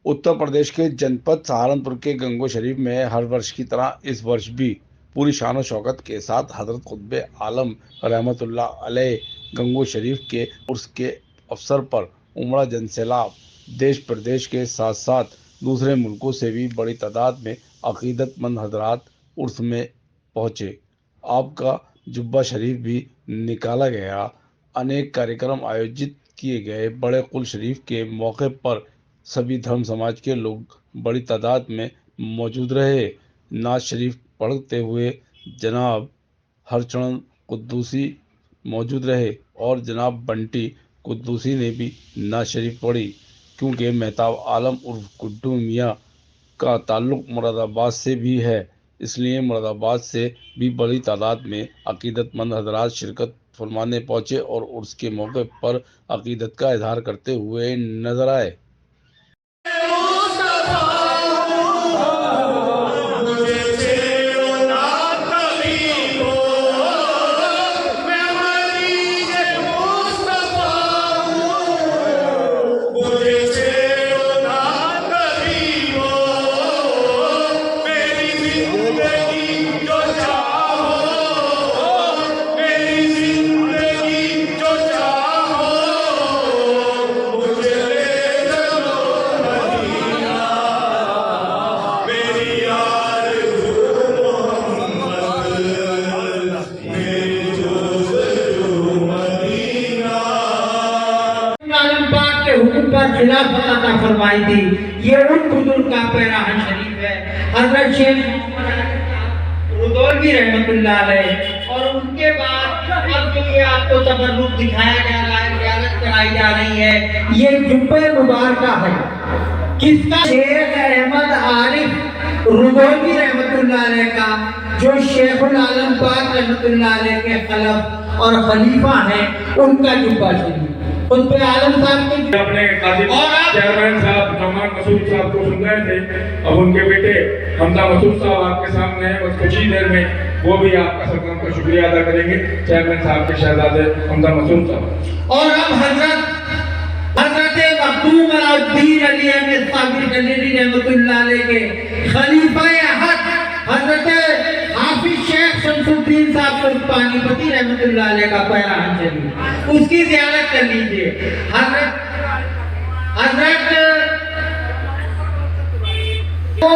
उत्तर प्रदेश के जनपद सहारनपुर के गंगो शरीफ में हर वर्ष की तरह इस वर्ष भी पूरी शान शौकत के साथ हजरत खुतबे आलम रहमतुल्लाह अलैह गंगो शरीफ के उर्स के अवसर पर उमड़ा जनसैलाब देश प्रदेश के साथ साथ दूसरे मुल्कों से भी बड़ी तादाद में अकीदतमंद हजरात उर्स में पहुंचे। आपका जुब्बा शरीफ भी निकाला गया, अनेक कार्यक्रम आयोजित किए गए। बड़े कुल शरीफ के मौके पर सभी धर्म समाज के लोग बड़ी तादाद में मौजूद रहे। नाज शरीफ पढ़ते हुए जनाब हरचंद कुद्दूसी मौजूद रहे और जनाब बंटी कुद्दूसी ने भी नाज शरीफ पढ़ी। क्योंकि मेहताब आलम उर्फ गुड्डू मियाँ का ताल्लुक मुरादाबाद से भी है, इसलिए मुरादाबाद से भी बड़ी तादाद में अकीदतमंद हजरात शिरकत फरमाने पहुंचे और उर्स के मौके पर अकीदत का इजहार करते हुए नजर आए। खिलाफत अता फरमाई थी। ये उन बुजुर्ग का पैराहन शरीफ है, हजरत शेख रुदौलवी रहमतुल्लाह अलैह। और उनके बाद अब जो ये आपको तबर्रुक दिखाया जा रहा है, रियासत कराई जा रही है, ये जुब्बे मुबारका है। किसका? शेख अहमद आरिफ रुदौलवी रहमतुल्लाह अलैह का, जो शेखुल आलम पाक रहमतुल्लाह अलैह के खलफ और खलीफा हैं, उनका जुब्बा शरीफ। खुतबे आलम साहब के अपने चेयरमैन साहब नौमान मसूद साहब को सुन रहे थे। अब उनके बेटे हमजा मसूद साहब आपके सामने हैं, बस कुछ ही देर में वो भी आपका सरकार का शुक्रिया अदा करेंगे। चेयरमैन साहब के शहजादे हमजा मसूद साहब। और अब हजरत मखदूम अल-दीन अली अहमद साबिर जलीली रहमतुल्लाह अलैह के खलीफा अहद हजरत हाफिज शेख शमसुद्दीन साहब पानीपति रहमतुल्लाह अलैह का पैराहन शरीफ, उसकी ज़ियारत कर लीजिए। हजरत तो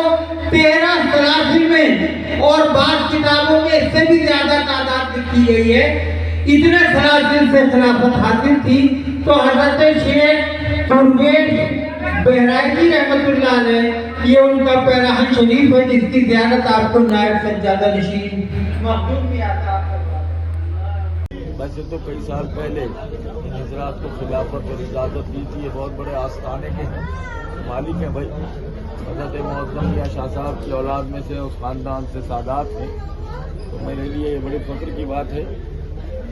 13 सलासिल में और 12 किताबों में इससे भी ज्यादा तादाद लिखी गई है। इतने सलासिल से खिलाफत हासिल थी तो हजरत शेख तुर्गेश बहराइची रहमतुल्लाह अलैह, ये उनका पैराहन शरीफ है, जिसकी ज़ियारत आपको नायब सज्जादा नशीन मखदूम में आता है। वैसे तो कई साल पहले इन हजरात को खिलाफत और इजाज़त दी थी। ये बहुत बड़े आस्थाने के मालिक हैं भाई। हज़रत मुअज़्ज़म या शाह साहब की औलाद में से, उस ख़ानदान से सादात हैं। तो मेरे लिए ये बड़ी फ़ख्र की बात है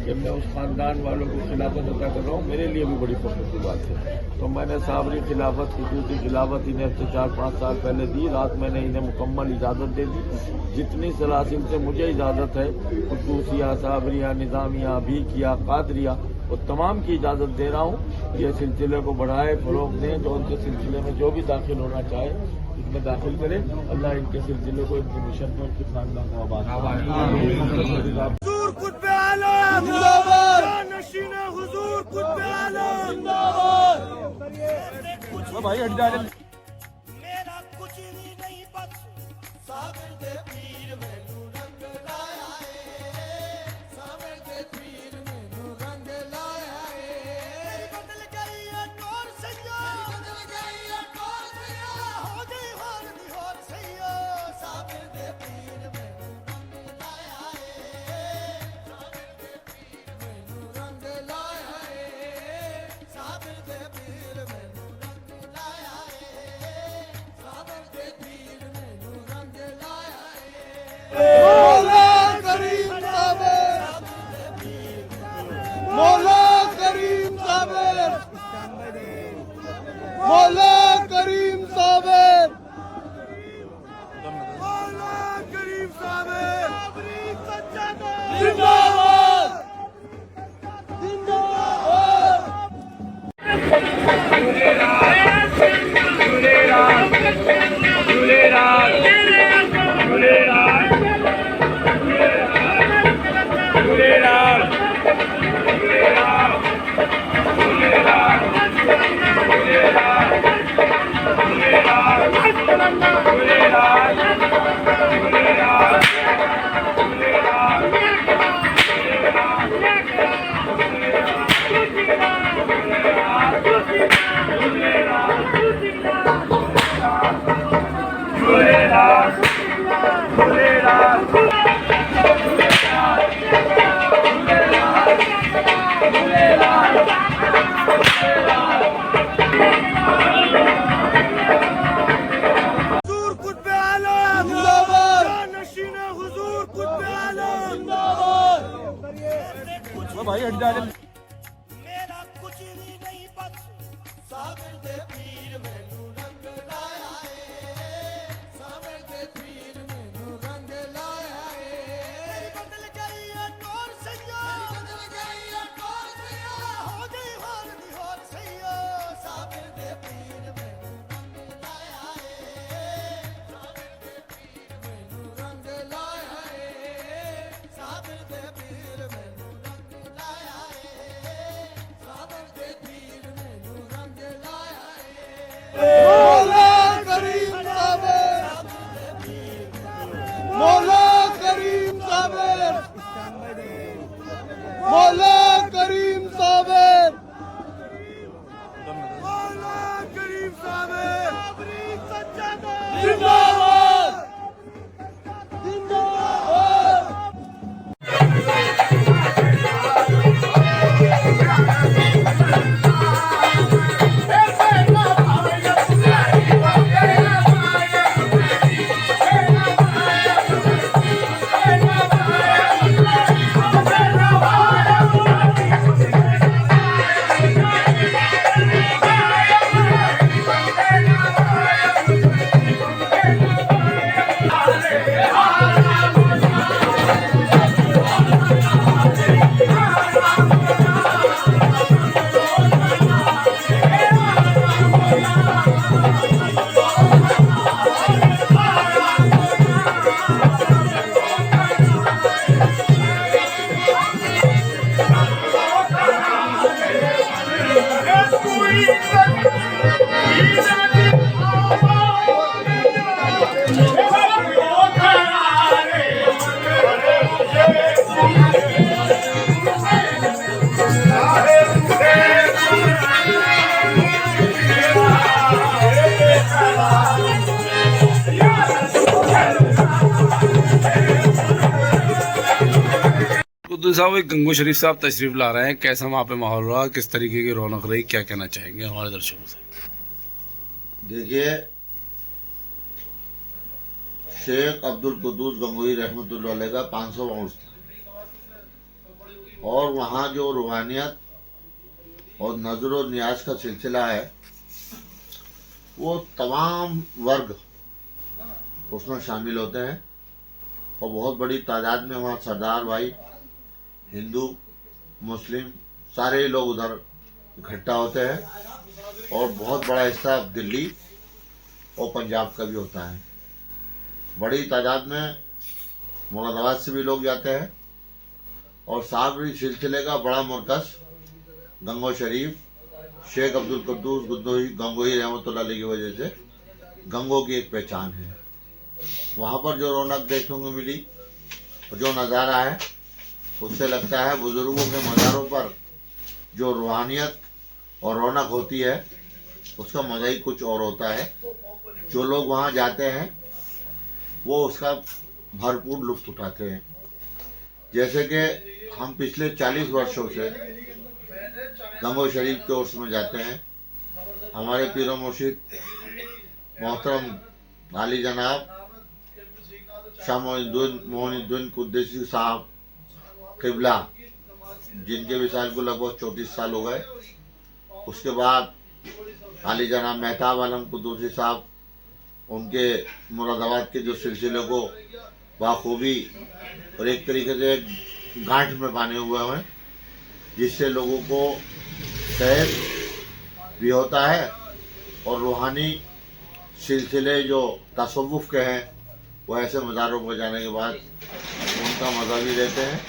कि मैं उस ख़ानदान वालों को खिलाफत अता कर रहा हूँ। मेरे लिए भी बड़ी फ़ख्र की बात है। तो मैंने साबरी खिलाफत खुसूसी खिलाफत इन्हें अब से 4-5 साल पहले दी। रात मैंने इन्हें मुकम्मल इजाज़त दे दी। जितनी सलासिल से मुझे इजाज़त है, खुसूसिया, साबरिया, निज़ामिया, भीखिया, कादरिया, वो तमाम की इजाज़त दे रहा हूँ। ये सिलसिले को बढ़ाए, फ़रोग़ दें। जो उनके सिलसिले में जो भी दाखिल होना चाहे इसमें दाखिल करें। अल्लाह इनके सिलसिले को, इनके मिशन को, इनके खानदान को आबाद। भाई हट जा। मेरा कुछ भी नहीं बस साबिर दे पीर मैनू रंग लाया है, साबिर दे पीर मैनू रंग लाया है। बदल गई है कौन सैया, बदल गई है कौन सैया, हो गई हाल दी होर सैया। साबिर दे पीर मैनू रंग लाया है, साबिर दे पीर मैनू रंग लाया है, साबिर दे पीर मैनू रंग लाया है। ਵੀ ਨਹੀਂ ਬਸ ਸਾਗਰ ਦੇ ਪੀਰ ਮੈਨੂੰ ਰੰਗ ਲਾਇਆ ਏ ਸਾਗਰ ਦੇ ਪੀਰ ਮੈਨੂੰ ਰੰਗ ਲਾਇਆ ਏ ਮੇਰੀ ਬਦਲ ਗਈ ਏ ਟੋਰ ਸਈਆ ਮੇਰੀ ਬਦਲ ਗਈ ਏ ਟੋਰ ਸਈਆ ਹੋ ਗਈ ਹਾਲ ਦੀ ਹੋਰ ਸਈਆ ਸਾਗਰ ਦੇ ਪੀਰ ਮੈਨੂੰ ਰੰਗ ਲਾਇਆ ਏ ਸਾਗਰ ਦੇ ਪੀਰ ਮੈਨੂੰ ਰੰਗ ਲਾਇਆ ਏ ਸਾਗਰ ਦੇ ਪੀਰ ਮੈਨੂੰ ਰੰਗ ਲਾਇਆ ਏ ਸਾਗਰ ਦੇ ਪੀਰ ਮੈਨੂੰ ਰੰਗ ਲਾਇਆ ਏ मौला करीम साबिर मौला करीम साबिर मौला करीम साबिर मौला करीम साबिर जिंदाबाद जिंदाबाद कुतुब साहब एक गंगो शरीफ साहब तशरीफ ला रहे हैं, कैसा वहाँ पे माहौल रहा, किस तरीके की रौनक रही, क्या कहना चाहेंगे हमारे दर्शकों से? देखिए, शेख अब्दुल कुद्दूस गंगोही रहमतुल्लाह अलैह का 500वां उर्स था और वहाँ जो रूहानियत और नजर और नियाज का सिलसिला है वो तमाम वर्ग उसमें शामिल होते हैं और बहुत बड़ी तादाद में वहाँ सरदार भाई हिंदू मुस्लिम सारे लोग उधर इकट्ठा होते हैं और बहुत बड़ा हिस्सा दिल्ली और पंजाब का भी होता है। बड़ी तादाद में मुरादाबाद से भी लोग जाते हैं और साबरी सिलसिले का बड़ा मरकज़ गंगो शरीफ शेख अब्दुल कुद्दूस गंगोही रहमतुल्लाह अलैह की वजह से गंगो की एक पहचान है। वहाँ पर जो रौनक देखने को मिली और जो नज़ारा है उससे लगता है बुजुर्गों के मज़ारों पर जो रूहानियत और रौनक होती है उसका मज़ा ही कुछ और होता है। जो लोग वहाँ जाते हैं वो उसका भरपूर लुत्फ़ उठाते हैं। जैसे कि हम पिछले 40 वर्षों से गंगो शरीफ के उर्स में जाते हैं। हमारे पीर मुर्शिद मोहतरम आली जनाब शाह मोइनुद्दीन कुद्दूसी साहब किबला जिनके विसाल को लगभग 34 साल हो गए, उसके बाद आली जनाब मेहताब आलम कुद्दूसी साहब उनके मुरादाबाद के जो सिलसिले को बाखूबी और एक तरीके से गांठ में बांधे हुए हैं जिससे लोगों को सेहत भी होता है और रूहानी सिलसिले जो तसव्वुफ के हैं वो ऐसे मज़ारों पर जाने के बाद उनका मज़ा भी लेते हैं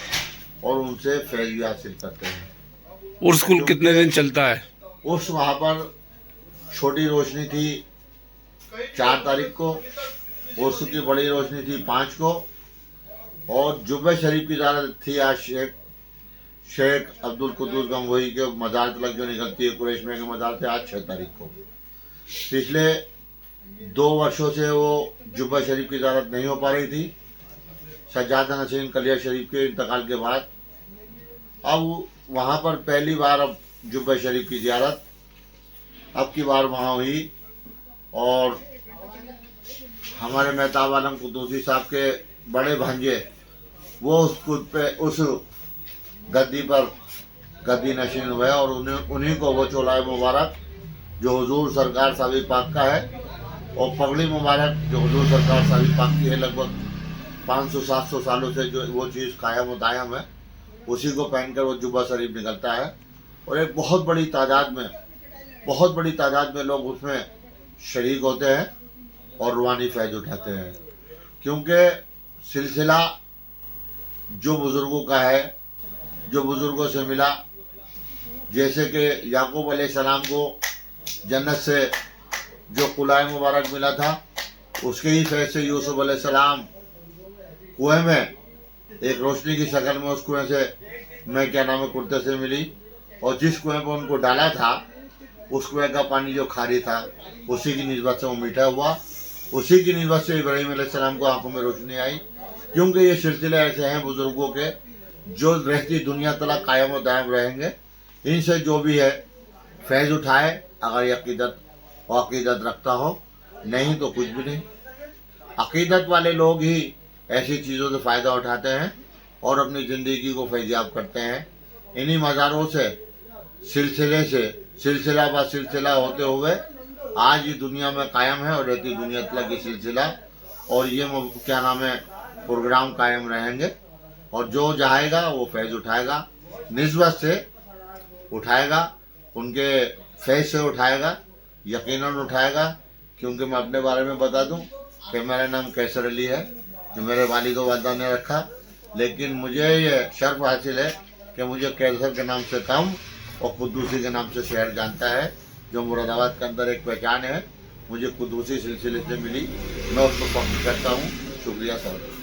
और उनसे फैज़ भी हासिल करते हैं। उर्स कुल कितने दिन चलता है? उर्स वहाँ पर छोटी रोशनी थी 4 तारीख को, उर्स की बड़ी रोशनी थी 5 को और जुब्बे शरीफ की ज़ियारत थी आज शेख अब्दुल कुद्दूस गंगोही के मज़ार तक जो निकलती है कुरैश में के मज़ार थे आज 6 तारीख को। पिछले 2 वर्षों से वो जुब्बा शरीफ की ज़ियारत नहीं हो पा रही थी। सज्जादा नसीन कलिया शरीफ के इंतकाल के बाद अब वहाँ पर पहली बार अब जुब्बा शरीफ की ज़ियारत अब की बार वहाँ हुई और हमारे मेहताब आलम कुद्दूसी साहब के बड़े भांजे वो उस गद्दी पर गद्दी नशीन हुए और उन्हीं को वो चोला मुबारक जो हुजूर सरकार साहब पाक का है और पगड़ी मुबारक जो हुजूर सरकार साहब पाक की है, लगभग 500-700 सालों से जो वो चीज़ कायम व दायम है, उसी को पहनकर वो जुब्बा शरीफ निकलता है और एक बहुत बड़ी तादाद में लोग उसमें शरीक होते हैं और रूहानी फैज़ उठाते हैं। क्योंकि सिलसिला जो बुज़ुर्गों का है, जो बुज़ुर्गों से मिला, जैसे कि याकूब अलैहिस्सलाम को जन्नत से जो कुलाए मुबारक मिला था, उसके ही फैज़ से यूसुफ अलैहिस्सलाम कुएं में एक रोशनी की शक्ल में उस कुएं से कुर्ते से मिली और जिस कुएं पर उनको डाला था उस कुएं का पानी जो खारी था उसी की निस्बत से वो मीठा हुआ, उसी की निस्बत से इब्राहीम अलैहिस्सलाम को आंखों में रोशनी आई। क्योंकि ये सिलसिले ऐसे हैं बुज़ुर्गों के जो रहती दुनिया तला कायम और दायम रहेंगे। इनसे जो भी है फैज़ उठाए, अगर ये अक़ीदत रखता हो, नहीं तो कुछ भी नहीं। अक़ीदत वाले लोग ही ऐसी चीज़ों से फ़ायदा उठाते हैं और अपनी ज़िंदगी को फैज़याब करते हैं। इन्हीं मज़ारों से सिलसिला ब सिलसिला होते हुए आज ये दुनिया में कायम है और रहती दुनिया तला की सिलसिला और ये प्रोग्राम कायम रहेंगे और जो चाहेगा वो फैज़ उठाएगा, निस्बत से उठाएगा, उनके फैज़ से उठाएगा, यकीनन उठाएगा। क्योंकि मैं अपने बारे में बता दूं कि मेरा नाम कैसर अली है, जो मेरे वालिद वालदा ने रखा, लेकिन मुझे ये शर्फ हासिल है कि मुझे कैसर के नाम से कम और कुद्दूसी के नाम से शहर जानता है, जो मुरादाबाद के अंदर एक पहचान है, मुझे कुद्दूसी सिलसिले से मिली। मैं उसको फख्र करता हूँ। शुक्रिया सर।